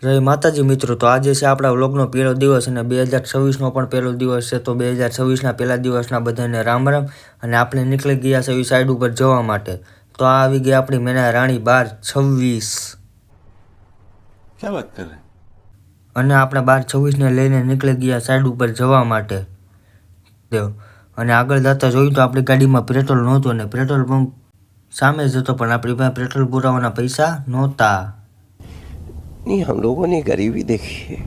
જય માતાજી મિત્રો, તો આજે છે આપણા વ્લોગનો પહેલો દિવસ અને 2026નો પણ પહેલો દિવસ છે। તો 2026ના પહેલા દિવસના બધાને રામ રામ। અને આપણે નીકળી ગયા છે એ સાઈડ ઉપર જવા માટે। તો આ આવી ગઈ આપણી મેના રાણી 1226। क्या बात कर रहे हैं? અને આપણે 1226ને લઈને નીકળી ગયા સાઈડ ઉપર જવા માટે। અને આગળ જતા જોયું તો આપણી ગાડીમાં પેટ્રોલ નહોતું અને પેટ્રોલ પંપ સામે જ હતો, પણ આપણી પાસે પેટ્રોલ પુરાવાના પૈસા નહોતા। नहीं, हम लोगों ने गरीबी देखी है।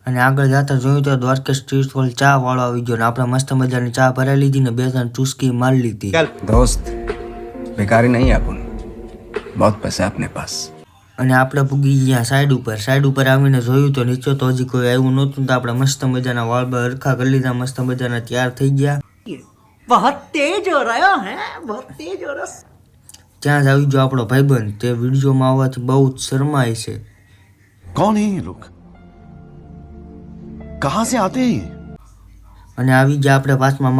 અને આગળ જતા જોયું તો દ્વારકેશ ટી સ્ટોલ ચા વાળો આવી ગયો ને આપણે મસ્ત મજાની ચા ભરાઈ લીધી ને 2-3 ચુસ્કી મારી લીધી। दोस्त बेकारी नहीं है अपन, बहुत पैसा है अपने पास। અને આપણે પૂગી ગયા સાઈડ ઉપર આવીને જોયું તો નીચે તો હજી કોઈ આવ્યું નહોતું। તો આપણે મસ્ત મજાના વાળ બાળ હરખા કરી લીધા, મસ્ત મજાના તૈયાર થઈ ગયા। बहुत तेज हो रहा है, बहुत तेज हो रहा। ત્યાં જ આવી ગયો આપણો ભાઈબંધ, તે વિડીયોમાં આવવાથી બહુ જ શરમાય છે। कौन है ये लोग? कहाँ से आते हैं ये? અને આવી ગયા આપણે પાંચમા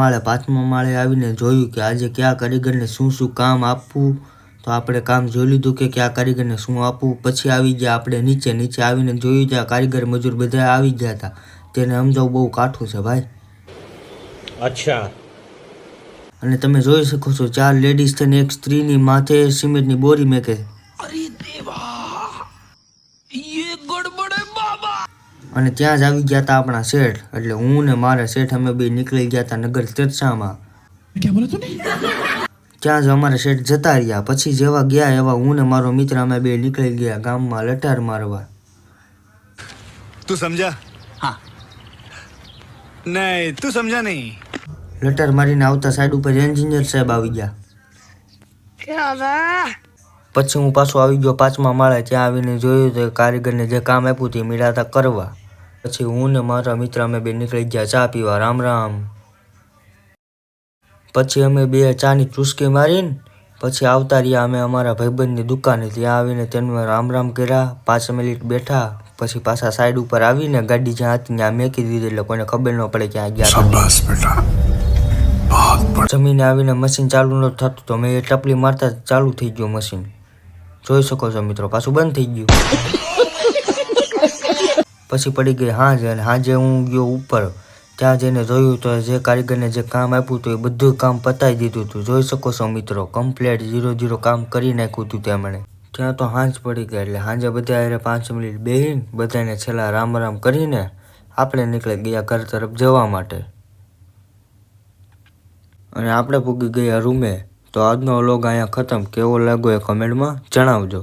માળે આવીને જોયું કે આજે કયા કારીગરને શું કામ આપવું। તો આપણે કામ જોઈ લીધું કે કયા કારીગરને શું આપવું। પછી આવી ગયા આપણે નીચે આવીને જોયું કે કારીગર મજૂર બધા આવી ગયા હતા। તેને સમજાવવું બહુ કાઠું છે ભાઈ। अच्छा, અને તમે જોઈ શકો છો 4 લેડીઝ છે ને એક સ્ત્રીની માથે સિમેન્ટની બોરી મેકે। અને ત્યાં જ આવી ગયા હતા આપણા શેઠ, એટલે હું ને મારા શેઠ અમે બે નીકળી ગયા હતા નગર ચર્ચામાં। ત્યાં જ અમારા શેઠ જતા રહ્યા। પછી જેવા ગયા એવા હું ને મારો મિત્ર અમે બે નીકળી ગયા ગામમાં લટાર મારવા। तू समझा? हाँ। नहीं, तू समझा नहीं। લટાર મારીને આવતા સાઈડ ઉપર એન્જિનિયર સાહેબ આવી ગયા। પછી હું પાછો આવી ગયો પાંચમા માળે। ત્યાં આવીને જોયું તો કારીગરને જે કામ આપ્યું તે મીડાતા કરવા। પછી હું ને મારા મિત્ર અમે બે નીકળી ગયા ચા પીવા। રામ રામ। પછી અમે બે ચાની ચુસ્કી મારીને પછી આવતા રહ્યા અમે અમારા ભાઈબંધની દુકાને। ત્યાં આવીને તેને રામ રામ કર્યા, 5 મિનિટ બેઠા। પછી પાછા સાઈડ ઉપર આવીને ગાડી જ્યાં હતી ત્યાં મેકી દીધી, એટલે કોઈને ખબર ન પડે ક્યાં ગયા। જમીને આવીને મશીન ચાલુ ન થતું તો મેં એ ટપલી મારતા ચાલુ થઈ ગયું મશીન, જોઈ શકો છો મિત્રો, પાછું બંધ થઈ ગયું। પછી પડી ગઈ હાંજ અને હાંજે હું ગયો ઉપર। ત્યાં જઈને જોયું તો જે કારીગરને જે કામ આપ્યું હતું એ બધું કામ પતાવી દીધું હતું, જોઈ શકો છો મિત્રો, કમ્પ્લીટ 0-0 કામ કરી નાખ્યું હતું તેમણે। ત્યાં તો હાંજ પડી ગઈ, એટલે હાંજે બધા 5 મિનિટ બેહીને બધાને છેલ્લા રામ રામ કરીને આપણે નીકળી ગયા ઘર તરફ જવા માટે। અને આપણે પૂગી ગયા રૂમે। તો આજનો વ્લોગ અહીંયા ખતમ। કેવો લાગ્યો એ કમેન્ટમાં જણાવજો।